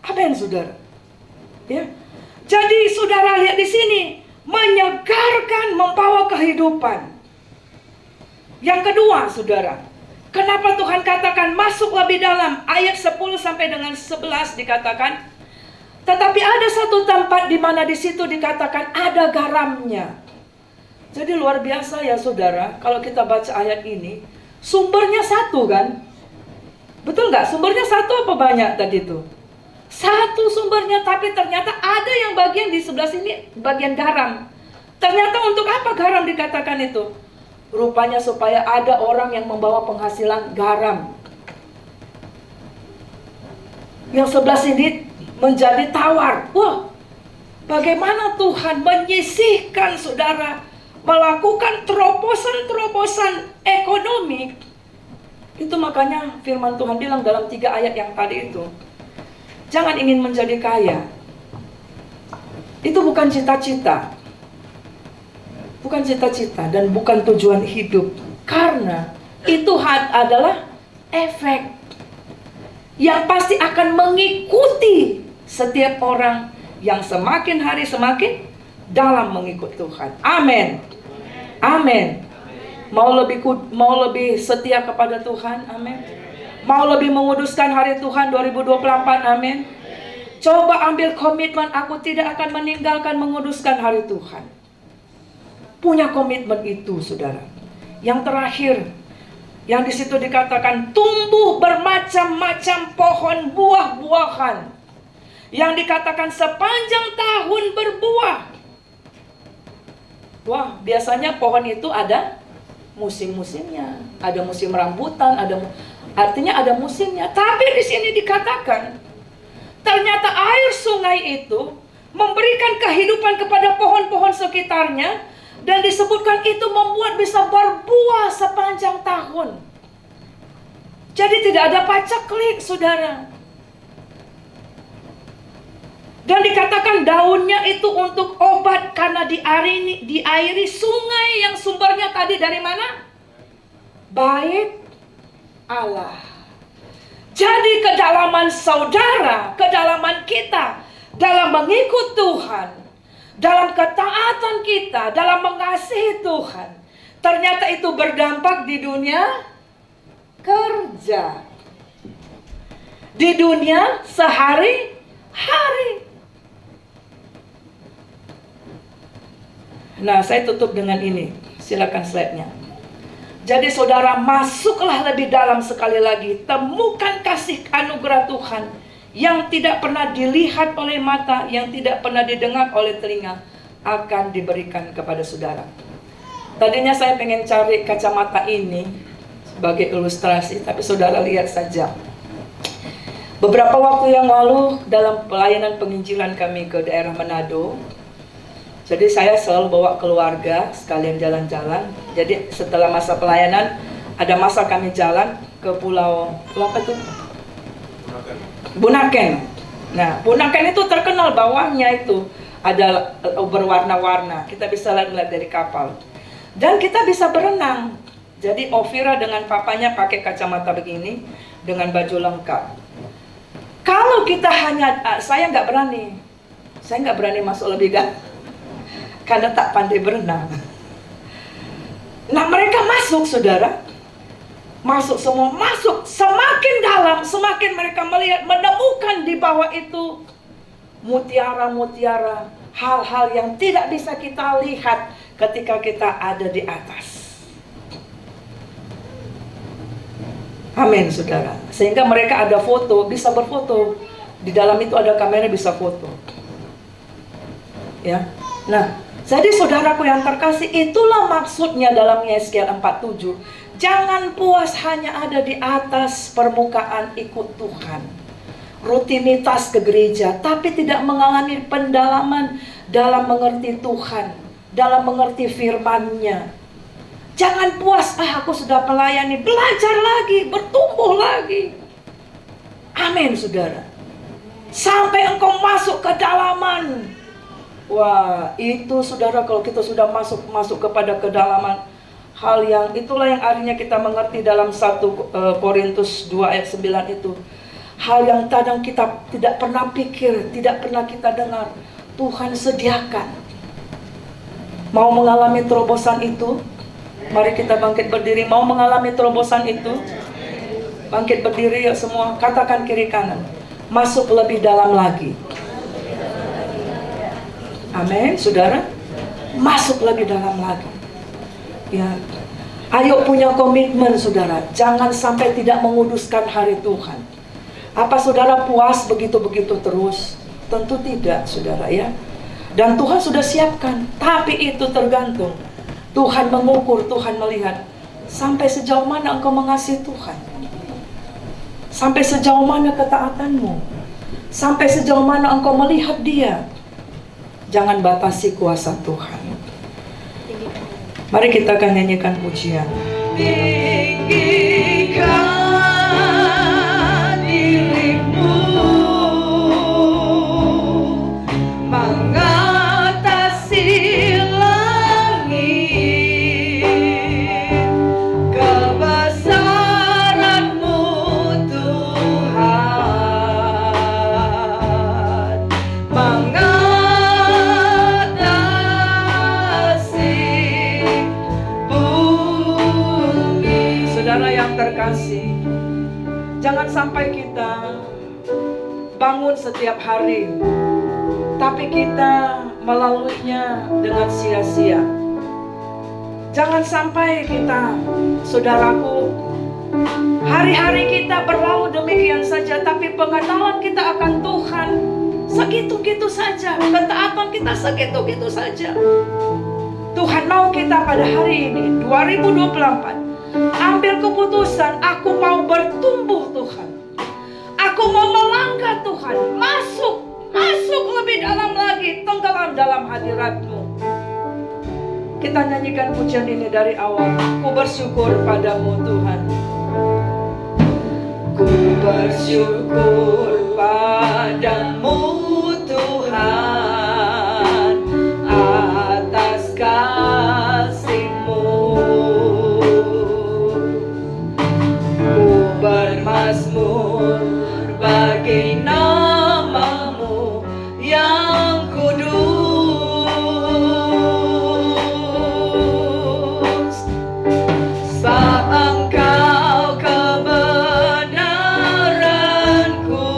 Amin, saudara. Ya. Jadi saudara lihat di sini, menyegarkan, membawa kehidupan. Yang kedua, saudara, kenapa Tuhan katakan masuk lebih dalam? Ayat 10 sampai dengan 11 dikatakan, tetapi ada satu tempat di mana di situ dikatakan ada garamnya. Jadi luar biasa ya, saudara, kalau kita baca ayat ini, sumbernya satu kan? Betul nggak? Sumbernya satu apa banyak tadi itu? Satu sumbernya, tapi ternyata ada yang bagian di sebelah sini, bagian garam. Ternyata untuk apa garam dikatakan itu? Rupanya supaya ada orang yang membawa penghasilan garam. Yang sebelah sini menjadi tawar. Wah, bagaimana Tuhan menyisihkan saudara, melakukan terobosan-terobosan ekonomi. Itu makanya firman Tuhan bilang dalam 3 ayat yang tadi itu, jangan ingin menjadi kaya. Itu bukan cita-cita. Bukan cita-cita dan bukan tujuan hidup. Karena itu adalah efek yang pasti akan mengikuti setiap orang yang semakin hari semakin dalam mengikut Tuhan. Amin. Amin. Mau lebih setia kepada Tuhan? Amin. Mau lebih menguduskan hari Tuhan 2024? Amin. Coba ambil komitmen, aku tidak akan meninggalkan menguduskan hari Tuhan. Punya komitmen itu, saudara. Yang terakhir, yang di situ dikatakan tumbuh bermacam-macam pohon buah-buahan. Yang dikatakan sepanjang tahun berbuah. Wah, biasanya pohon itu ada musim-musimnya. Ada musim rambutan, artinya ada musimnya. Tapi di sini dikatakan ternyata air sungai itu memberikan kehidupan kepada pohon-pohon sekitarnya. Dan disebutkan itu membuat bisa berbuah sepanjang tahun. Jadi tidak ada paceklik, saudara. Dan dikatakan daunnya itu untuk obat karena diairi sungai yang sumbernya tadi dari mana? Bait Allah. Jadi kedalaman saudara, kedalaman kita dalam mengikut Tuhan, dalam ketaatan kita, dalam mengasihi Tuhan, ternyata itu berdampak di dunia kerja, di dunia sehari-hari. Nah, saya tutup dengan ini. Silakan slide-nya. Jadi saudara, masuklah lebih dalam sekali lagi. Temukan kasih anugerah Tuhan yang tidak pernah dilihat oleh mata, yang tidak pernah didengar oleh telinga, akan diberikan kepada saudara. Tadinya saya pengen cari kacamata ini sebagai ilustrasi, tapi saudara lihat saja. Beberapa waktu yang lalu dalam pelayanan penginjilan kami ke daerah Manado, jadi saya selalu bawa keluarga sekalian jalan-jalan. Jadi setelah masa pelayanan, ada masa kami jalan ke pulau apa itu? Bunaken. Nah, Bunaken itu terkenal bawahnya itu ada berwarna-warna. Kita bisa lihat dari kapal. Dan kita bisa berenang. Jadi Ovira dengan papanya pakai kacamata begini dengan baju lengkap. Kalau kita saya nggak berani masuk lebih dalam karena tak pandai berenang. Nah, mereka masuk, saudara. Masuk semua, masuk semakin dalam, semakin mereka melihat, menemukan di bawah itu mutiara-mutiara, hal-hal yang tidak bisa kita lihat ketika kita ada di atas. Amin, saudara. Sehingga mereka ada foto, bisa berfoto. Di dalam itu ada kamera, bisa foto. Ya. Nah, jadi saudaraku yang terkasih, itulah maksudnya dalam Yeskiel 47. Jangan puas hanya ada di atas permukaan ikut Tuhan, rutinitas ke gereja, tapi tidak mengalami pendalaman dalam mengerti Tuhan, dalam mengerti firman-Nya. Jangan puas, aku sudah melayani, belajar lagi, bertumbuh lagi. Amin, saudara. Sampai engkau masuk ke dalaman. Wah, itu saudara, kalau kita sudah masuk kepada kedalaman, hal yang itulah yang akhirnya kita mengerti dalam 1 Korintus 2 ayat 9 itu. Hal yang kadang kita tidak pernah pikir, tidak pernah kita dengar, Tuhan sediakan. Mau mengalami terobosan itu? Mari kita bangkit berdiri. Mau mengalami terobosan itu? Bangkit berdiri ya semua. Katakan kiri kanan. Masuk lebih dalam lagi. Amin, saudara. Masuk lebih dalam lagi. Ya, ayo punya komitmen, saudara. Jangan sampai tidak menguduskan hari Tuhan. Apa saudara puas begitu-begitu terus? Tentu tidak, saudara ya. Dan Tuhan sudah siapkan. Tapi itu tergantung Tuhan mengukur, Tuhan melihat sampai sejauh mana engkau mengasihi Tuhan, sampai sejauh mana ketaatanmu, sampai sejauh mana engkau melihat Dia. Jangan batasi kuasa Tuhan. Mari kita akan nyanyikan pujian. Tinggikan dirimu mengatasi langit, kebesaran-Mu Tuhan mengatasi bumi. Saudara yang terkasih, jangan sampai kita bangun setiap hari tapi kita melaluinya dengan sia-sia. Jangan sampai kita, saudaraku, hari-hari kita berlalu demikian saja, tapi pengenalan kita akan Tuhan segitu-gitu saja, ketaatan kita segitu-gitu saja. Tuhan mau kita pada hari ini 2024 ambil keputusan, aku mau bertumbuh Tuhan, aku mau melangkah Tuhan, masuk lebih dalam lagi, tenggelam dalam hadirat-Mu. Kita nyanyikan pujian ini dari awal. Ku bersyukur padamu Tuhan, ku bersyukur padamu Tuhan atas kasih-Mu. Ku bermazmur bagi nama-Mu yang kudus. Sebab Engkau kebenaranku,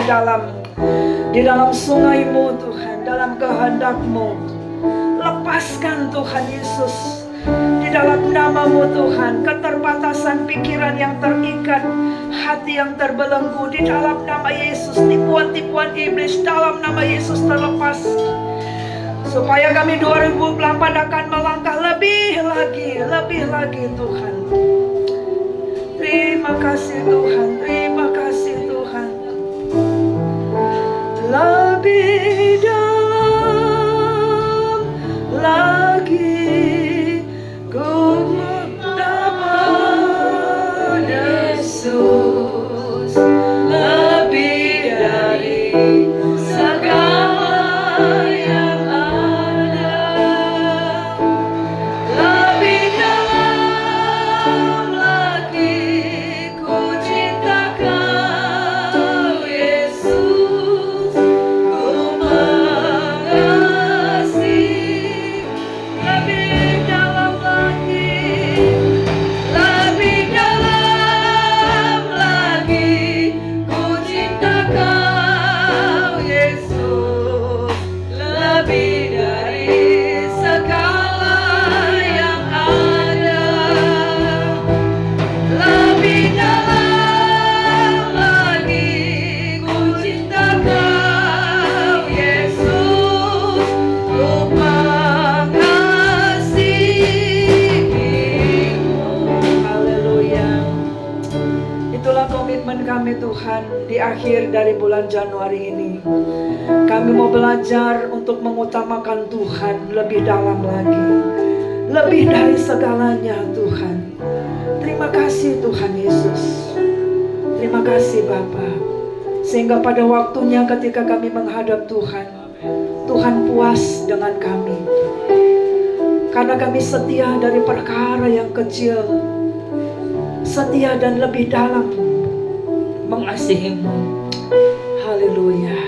di dalam sungai-Mu Tuhan, dalam kehendak-Mu. Lepaskan Tuhan Yesus di dalam nama-Mu Tuhan, keterbatasan pikiran yang terikat, hati yang terbelenggu di dalam nama Yesus, tipuan-tipuan iblis dalam nama Yesus terlepas. Supaya kami 2024 akan melangkah lebih lagi Tuhan. Terima kasih Tuhan, terima kasih Tuhan. Lebih dalam lagi ku mendapat Yesus, lebih dari segala yang ada, lebih dalam lagi ku cinta Kau Yesus, ku mengasihi, lebih dalam lagi ku cinta Kau Yesus, lebih dari segala yang ada, lebih dalam lagi ku cinta Kau Yesus, ku mengasihi-Mu. Haleluya. Itulah komitmen kami Tuhan di akhir dari bulan Januari ini. Kami mau belajar untuk mengutamakan Tuhan lebih dalam lagi, lebih dari segalanya Tuhan. Terima kasih Tuhan Yesus. Terima kasih Bapa. Sehingga pada waktunya ketika kami menghadap Tuhan, Tuhan puas dengan kami. Karena kami setia dari perkara yang kecil, setia dan lebih dalam mengasihi-Mu. Haleluya.